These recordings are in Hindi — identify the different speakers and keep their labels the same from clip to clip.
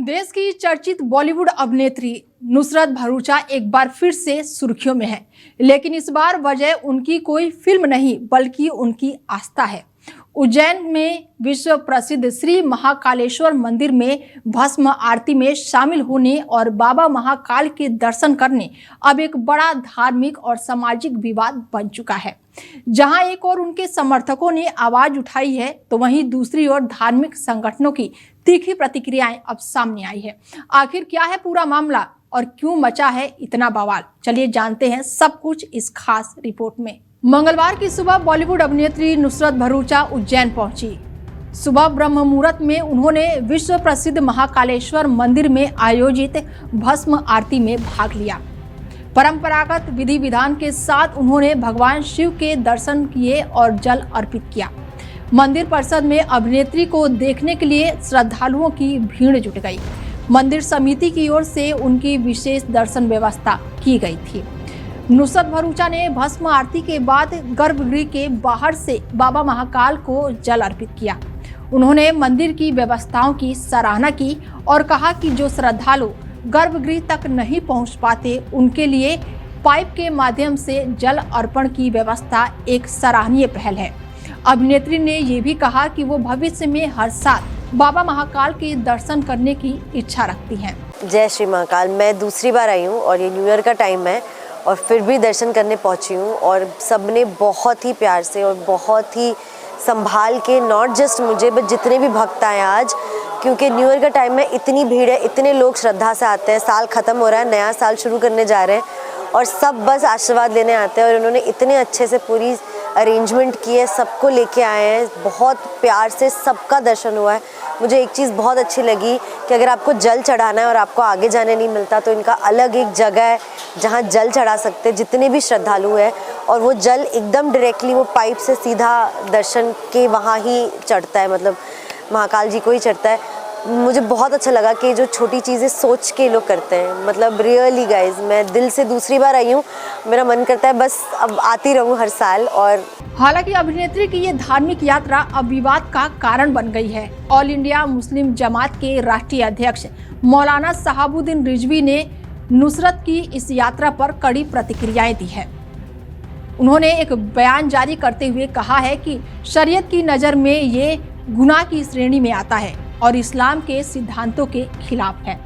Speaker 1: देश की चर्चित बॉलीवुड अभिनेत्री नुसरत भरूचा एक बार फिर से सुर्खियों में है, लेकिन इस बार वजह उनकी कोई फिल्म नहीं बल्कि उनकी आस्था है। उज्जैन में विश्व प्रसिद्ध श्री महाकालेश्वर मंदिर में भस्म आरती में शामिल होने और बाबा महाकाल के दर्शन करने अब एक बड़ा धार्मिक और सामाजिक विवाद बन चुका है। जहां एक और उनके समर्थकों ने आवाज उठाई है, तो वहीं दूसरी ओर धार्मिक संगठनों की तीखी प्रतिक्रियाएं अब सामने आई है। आखिर क्या है पूरा मामला और क्यों मचा है इतना बवाल, चलिए जानते हैं सब कुछ इस खास रिपोर्ट में। मंगलवार की सुबह बॉलीवुड अभिनेत्री नुसरत भरूचा उज्जैन पहुंची। सुबह ब्रह्म मुहूर्त में उन्होंने विश्व प्रसिद्ध महाकालेश्वर मंदिर में आयोजित भस्म आरती में भाग लिया। परंपरागत विधि विधान के साथ उन्होंने भगवान शिव के दर्शन किए और जल अर्पित किया। मंदिर परिसर में अभिनेत्री को देखने के लिए श्रद्धालुओं की भीड़ जुट गई। मंदिर समिति की ओर से उनकी विशेष दर्शन व्यवस्था की गई थी। नुसरत भरूचा ने भस्म आरती के बाद गर्भगृह के बाहर से बाबा महाकाल को जल अर्पित किया। उन्होंने मंदिर की व्यवस्थाओं की सराहना की और कहा कि जो श्रद्धालु गर्भगृह तक नहीं पहुंच पाते, उनके लिए पाइप के माध्यम से जल अर्पण की व्यवस्था एक सराहनीय पहल है। अभिनेत्री ने ये भी कहा कि वो भविष्य में हर साल बाबा महाकाल के दर्शन करने की इच्छा रखती हैं।
Speaker 2: जय श्री महाकाल। मैं दूसरी बार आई हूँ और ये न्यू ईयर का टाइम है और फिर भी दर्शन करने पहुँची हूँ और सबने बहुत ही प्यार से और बहुत ही संभाल के, नॉट जस्ट मुझे बट जितने भी भक्त आए आज, क्योंकि न्यू ईयर का टाइम में इतनी भीड़ है, इतने लोग श्रद्धा से आते हैं। साल ख़त्म हो रहा है, नया साल शुरू करने जा रहे हैं और सब बस आशीर्वाद लेने आते हैं और उन्होंने इतने अच्छे से पूरी अरेंजमेंट की है, सबको लेके आए हैं, बहुत प्यार से सबका दर्शन हुआ है। मुझे एक चीज़ बहुत अच्छी लगी कि अगर आपको जल चढ़ाना है और आपको आगे जाने नहीं मिलता तो इनका अलग एक जगह है जहाँ जल चढ़ा सकते हैं जितने भी श्रद्धालु हैं, और वो जल एकदम डायरेक्टली वो पाइप से सीधा दर्शन के वहाँ ही चढ़ता है, मतलब महाकाल जी को ही चढ़ता है। मुझे बहुत अच्छा लगा कि जो छोटी चीज़ें सोच के लोग करते हैं, मतलब रियली गाइज, मैं दिल से दूसरी बार आई हूँ, मेरा मन करता है बस अब आती रहूँ हर साल। और
Speaker 1: हालांकि अभिनेत्री की ये धार्मिक यात्रा अब विवाद का कारण बन गई है। ऑल इंडिया मुस्लिम जमात के राष्ट्रीय अध्यक्ष मौलाना शहाबुद्दीन रिजवी ने नुसरत की इस यात्रा पर कड़ी प्रतिक्रियाएं दी है। उन्होंने एक बयान जारी करते हुए कहा है कि शरीयत की नज़र में ये गुनाह की श्रेणी में आता है और इस्लाम के सिद्धांतों के खिलाफ है।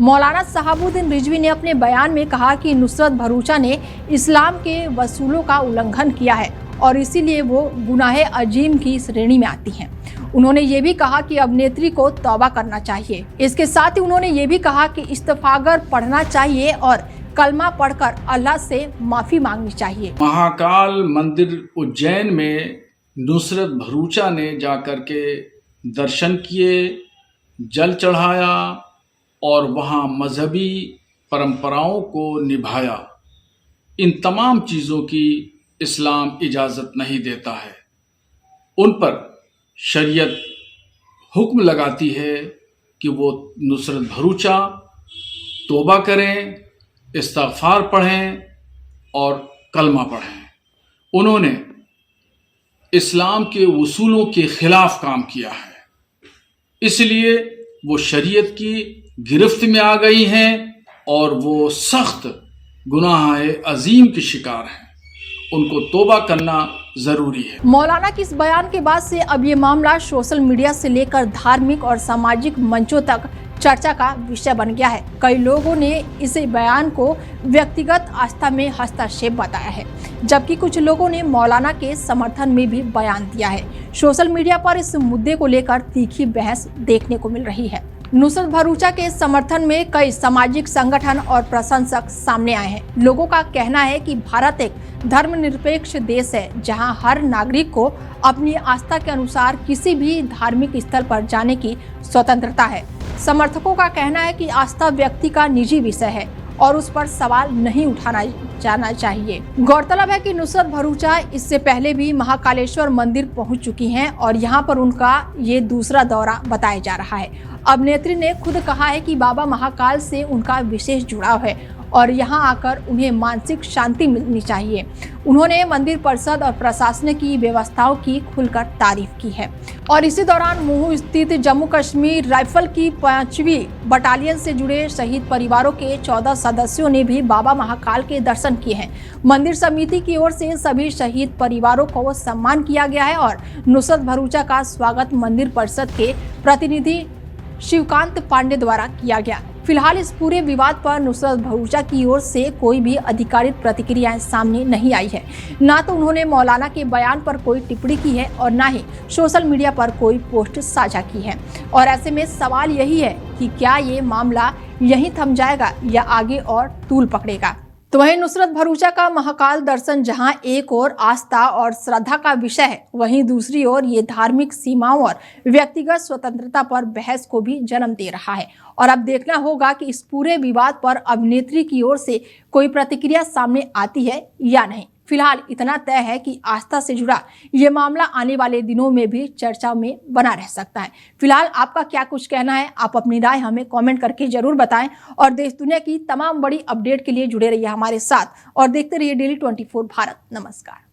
Speaker 1: मौलाना शहाबुद्दीन रिजवी ने अपने बयान में कहा कि नुसरत भरूचा ने इस्लाम के वसूलों का उल्लंघन किया है और इसीलिए वो गुनाह अजीम की श्रेणी में आती हैं। उन्होंने ये भी कहा कि अभिनेत्री को तौबा करना चाहिए। इसके साथ ही उन्होंने ये भी कहा कि इस्तिग़फ़ार पढ़ना चाहिए और कलमा पढ़कर अल्लाह से माफ़ी मांगनी चाहिए।
Speaker 3: महाकाल मंदिर उज्जैन में नुसरत भरूचा ने जाकर के दर्शन किए, जल चढ़ाया और वहाँ मजहबी परंपराओं को निभाया। इन तमाम चीज़ों की इस्लाम इजाज़त नहीं देता है। उन पर शरीयत हुक्म लगाती है कि वो नुसरत भरूचा तौबा करें, इस्तिग़फ़ार पढ़ें और कलमा पढ़ें। उन्होंने इस्लाम के उसूलों के खिलाफ काम किया है, इसलिए वो शरीयत की गिरफ्त में आ गई हैं और वो सख्त गुनाह अजीम के शिकार हैं। उनको तौबा करना जरूरी है।
Speaker 1: मौलाना के इस बयान के बाद से अब ये मामला सोशल मीडिया से लेकर धार्मिक और सामाजिक मंचों तक चर्चा का विषय बन गया है। कई लोगों ने इस बयान को व्यक्तिगत आस्था में हस्तक्षेप बताया है, जबकि कुछ लोगों ने मौलाना के समर्थन में भी बयान दिया है। सोशल मीडिया पर इस मुद्दे को लेकर तीखी बहस देखने को मिल रही है। नुसरत भरूचा के समर्थन में कई सामाजिक संगठन और प्रशंसक सामने आए हैं। लोगों का कहना है कि भारत एक धर्मनिरपेक्ष देश है, जहां हर नागरिक को अपनी आस्था के अनुसार किसी भी धार्मिक स्थल पर जाने की स्वतंत्रता है। समर्थकों का कहना है कि आस्था व्यक्ति का निजी विषय है और उस पर सवाल नहीं उठाना जाना चाहिए। गौरतलब है कि नुसरत भरूचा इससे पहले भी महाकालेश्वर मंदिर पहुंच चुकी हैं और यहां पर उनका ये दूसरा दौरा बताया जा रहा है। अभिनेत्री ने खुद कहा है कि बाबा महाकाल से उनका विशेष जुड़ाव है और यहाँ आकर उन्हें मानसिक शांति मिलनी चाहिए। उन्होंने मंदिर परिषद और प्रशासन की व्यवस्थाओं की खुलकर तारीफ की है। और इसी दौरान महू स्थित जम्मू कश्मीर राइफल की 5वीं बटालियन से जुड़े शहीद परिवारों के 14 सदस्यों ने भी बाबा महाकाल के दर्शन किए हैं। मंदिर समिति की ओर से सभी शहीद परिवारों को सम्मान किया गया है और नुसरत भरूचा का स्वागत मंदिर परिषद के प्रतिनिधि शिवकांत पांडे द्वारा किया गया। फिलहाल इस पूरे विवाद पर नुसरत भरूचा की ओर से कोई भी अधिकारिक प्रतिक्रियाएं सामने नहीं आई है। ना तो उन्होंने मौलाना के बयान पर कोई टिप्पणी की है और ना ही सोशल मीडिया पर कोई पोस्ट साझा की है। और ऐसे में सवाल यही है कि क्या ये मामला यहीं थम जाएगा या आगे और तूल पकड़ेगा। तो वहीं नुसरत भरूचा का महाकाल दर्शन जहां एक ओर आस्था और श्रद्धा का विषय है, वहीं दूसरी ओर ये धार्मिक सीमाओं और व्यक्तिगत स्वतंत्रता पर बहस को भी जन्म दे रहा है। और अब देखना होगा कि इस पूरे विवाद पर अभिनेत्री की ओर से कोई प्रतिक्रिया सामने आती है या नहीं। फिलहाल इतना तय है कि आस्था से जुड़ा ये मामला आने वाले दिनों में भी चर्चा में बना रह सकता है। फिलहाल आपका क्या कुछ कहना है, आप अपनी राय हमें कमेंट करके जरूर बताएं और देश दुनिया की तमाम बड़ी अपडेट के लिए जुड़े रहिए हमारे साथ और देखते रहिए डेली 24 भारत। नमस्कार।